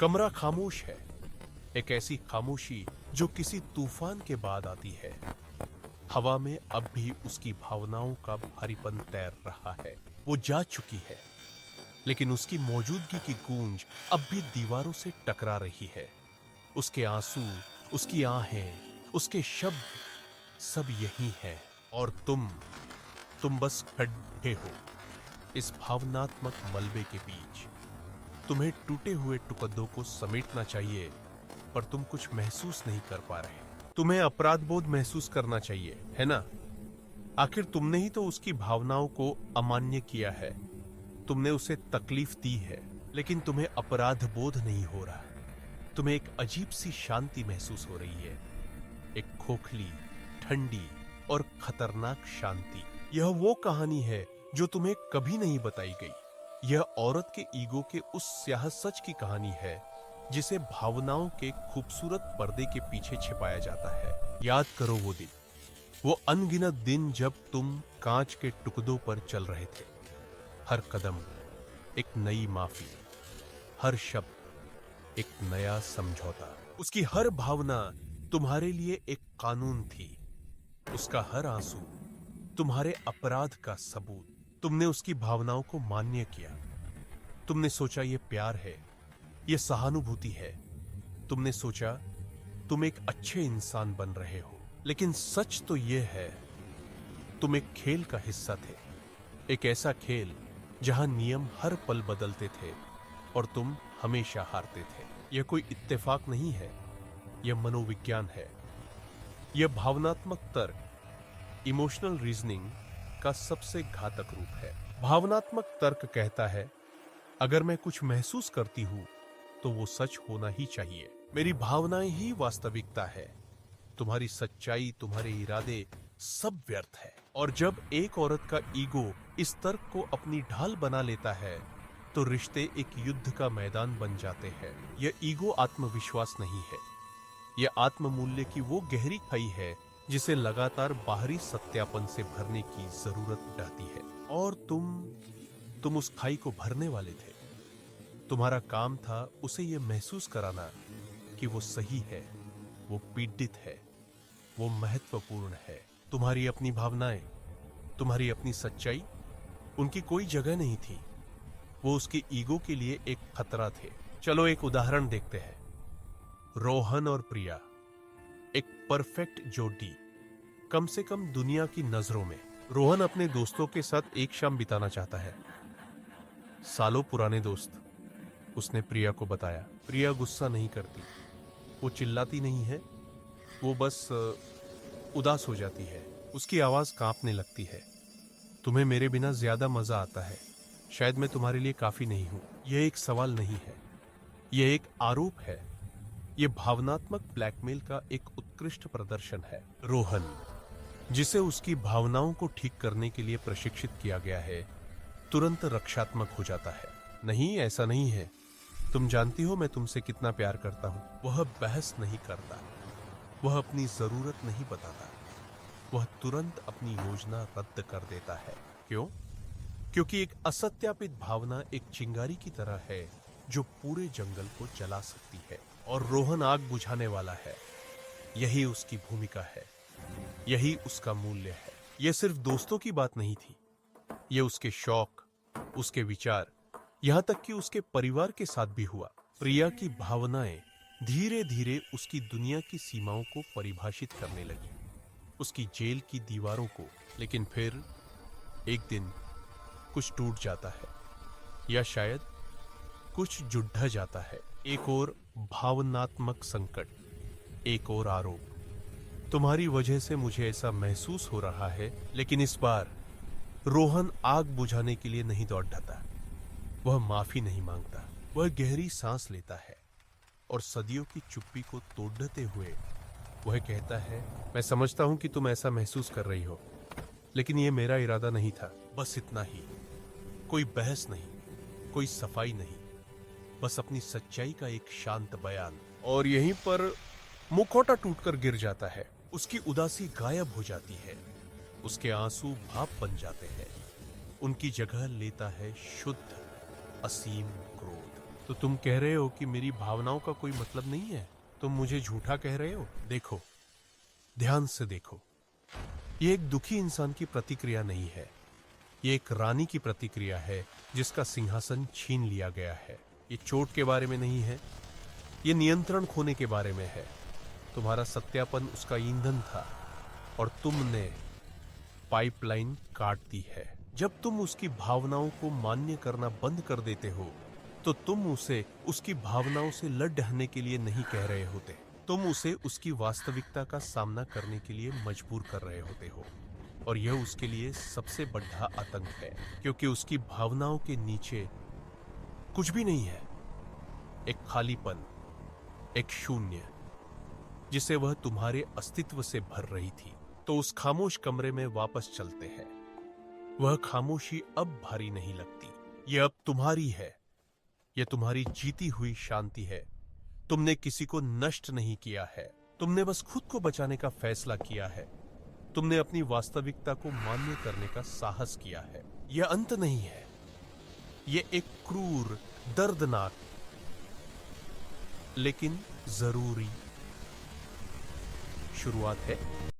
कमरा खामोश है, एक ऐसी खामोशी जो किसी तूफान के बाद आती है। हवा में अब भी उसकी भावनाओं का भारीपन तैर रहा है। वो जा चुकी है, लेकिन उसकी मौजूदगी की गूंज अब भी दीवारों से टकरा रही है। उसके आंसू, उसकी आहें, उसके शब्द सब यही हैं, और तुम बस खड़े हो इस भावनात्मक मलबे के बीच। तुम्हें टूटे हुए टुकड़ों को समेटना चाहिए, पर तुम कुछ महसूस नहीं कर पा रहे। तुम्हें अपराध बोध महसूस करना चाहिए, है ना? आखिर तुमने ही तो उसकी भावनाओं को अमान्य किया है, तुमने उसे तकलीफ दी है, लेकिन तुम्हें अपराध बोध नहीं हो रहा। तुम्हें एक अजीब सी शांति महसूस हो रही है, एक खोखली, ठंडी और खतरनाक शांति। यह वो कहानी है जो तुम्हें कभी नहीं बताई गई। यह औरत के ईगो के उस स्याह सच की कहानी है जिसे भावनाओं के खूबसूरत पर्दे के पीछे छिपाया जाता है। याद करो वो दिन, वो अनगिनत दिन जब तुम कांच के टुकड़ों पर चल रहे थे। हर कदम एक नई माफी, हर शब्द एक नया समझौता। उसकी हर भावना तुम्हारे लिए एक कानून थी, उसका हर आंसू तुम्हारे अपराध का सबूत। तुमने उसकी भावनाओं को मान्य किया। तुमने सोचा ये प्यार है, ये सहानुभूति है। तुमने सोचा तुम एक अच्छे इंसान बन रहे हो, लेकिन सच तो यह है तुम एक खेल का हिस्सा थे। एक ऐसा खेल जहां नियम हर पल बदलते थे और तुम हमेशा हारते थे। यह कोई इत्तेफाक नहीं है, यह मनोविज्ञान है। यह भावनात्मक तर्क, इमोशनल रीजनिंग का सबसे घातक रूप है। भावनात्मक तर्क कहता है, अगर मैं कुछ महसूस करती हूं तो वो सच होना ही चाहिए। मेरी भावनाएं ही वास्तविकता है। तुम्हारी सच्चाई, तुम्हारे इरादे सब व्यर्थ है। और जब एक औरत का ईगो इस तर्क को अपनी ढाल बना लेता है तो रिश्ते एक युद्ध का मैदान बन जाते हैं। यह ईगो आत्मविश्वास नहीं है, यह आत्ममूल्य की वो गहरी खाई है जिसे लगातार बाहरी सत्यापन से भरने की जरूरत रहती है। और तुम उस खाई को भरने वाले थे। तुम्हारा काम था उसे यह महसूस कराना कि वो सही है, वो पीड़ित है, वो महत्वपूर्ण है। तुम्हारी अपनी भावनाएं, तुम्हारी अपनी सच्चाई, उनकी कोई जगह नहीं थी। वो उसके ईगो के लिए एक खतरा थे। चलो एक उदाहरण देखते हैं। रोहन और प्रिया, एक परफेक्ट जोड़ी, कम से कम दुनिया की नजरों में। रोहन अपने दोस्तों के साथ एक शाम बिताना चाहता है। सालों पुराने दोस्त, उसने प्रिया को बताया। प्रिया गुस्सा नहीं करती, वो चिल्लाती नहीं है, वो बस उदास हो जाती है। उसकी आवाज कांपने लगती है। तुम्हें मेरे बिना ज्यादा मजा आता है, शायद मैं तुम्हारे लिए काफी नहीं हूं। यह एक सवाल नहीं है, यह एक आरोप है। यह भावनात्मक ब्लैकमेल का एक उत्कृष्ट प्रदर्शन है। रोहन, जिसे उसकी भावनाओं को ठीक करने के लिए प्रशिक्षित किया गया है, तुरंत रक्षात्मक हो जाता है। नहीं, ऐसा नहीं है, तुम जानती हो मैं तुमसे कितना प्यार करता हूं। वह बहस नहीं करता, वह अपनी जरूरत नहीं बताता, वह तुरंत अपनी योजना रद्द कर देता है। क्यों? क्योंकि एक असत्यापित भावना एक चिंगारी की तरह है जो पूरे जंगल को जला सकती है। और रोहन आग बुझाने वाला है। यही उसकी भूमिका है, यही उसका मूल्य है। यह सिर्फ दोस्तों की बात नहीं थी, यह उसके शौक, उसके विचार, यहां तक कि उसके परिवार के साथ भी हुआ। प्रिया की भावनाएं धीरे धीरे उसकी दुनिया की सीमाओं को परिभाषित करने लगी, उसकी जेल की दीवारों को। लेकिन फिर एक दिन कुछ टूट जाता है, या शायद कुछ जुड़ जाता है। एक और भावनात्मक संकट, एक और आरोप। तुम्हारी वजह से मुझे ऐसा महसूस हो रहा है। लेकिन इस बार रोहन आग बुझाने के लिए नहीं दौड़ जाता, वह माफी नहीं मांगता। वह गहरी सांस लेता है और सदियों की चुप्पी को तोड़ते हुए वह कहता है, मैं समझता हूं कि तुम ऐसा महसूस कर रही हो, लेकिन यह मेरा इरादा नहीं था। बस इतना ही, कोई बहस नहीं, कोई सफाई नहीं, बस अपनी सच्चाई का एक शांत बयान। और यहीं पर मुखौटा टूटकर गिर जाता है। उसकी उदासी गायब हो जाती है, उसके आंसू भाप बन जाते हैं। उनकी जगह लेता है शुद्ध, असीम क्रोध। तो तुम कह रहे हो कि मेरी भावनाओं का कोई मतलब नहीं है? तुम मुझे झूठा कह रहे हो? देखो, ध्यान से देखो, ये एक दुखी इंसान की प्रतिक्रिया नहीं है। ये एक रानी की प्रतिक्रिया है जिसका सिंहासन छीन लिया गया है। ये चोट के बारे में नहीं है, ये नियंत्रण खोने के बारे में है। तुम्हारा सत्यापन उसका ईंधन था और तुमने पाइपलाइन काट दी है। जब तुम उसकी भावनाओं को मान्य करना बंद कर देते हो तो तुम उसे उसकी भावनाओं से लड़ने के लिए नहीं कह रहे होते, तुम उसे उसकी वास्तविकता का सामना करने के लिए मजबूर कर रहे होते हो। और यह उसके लिए सबसे बड़ा आतंक है, क्योंकि उसकी भावनाओं के नीचे कुछ भी नहीं है। एक खालीपन, एक शून्य, जिसे वह तुम्हारे अस्तित्व से भर रही थी। तो उस खामोश कमरे में वापस चलते हैं। वह खामोशी अब भारी नहीं लगती। यह अब तुम्हारी है। यह तुम्हारी जीती हुई शांति है। तुमने किसी को नष्ट नहीं किया है, तुमने बस खुद को बचाने का फैसला किया है। तुमने अपनी वास्तविकता को मान्य करने का साहस किया है। यह अंत नहीं है, यह एक क्रूर, दर्दनाक लेकिन जरूरी शुरुआत है।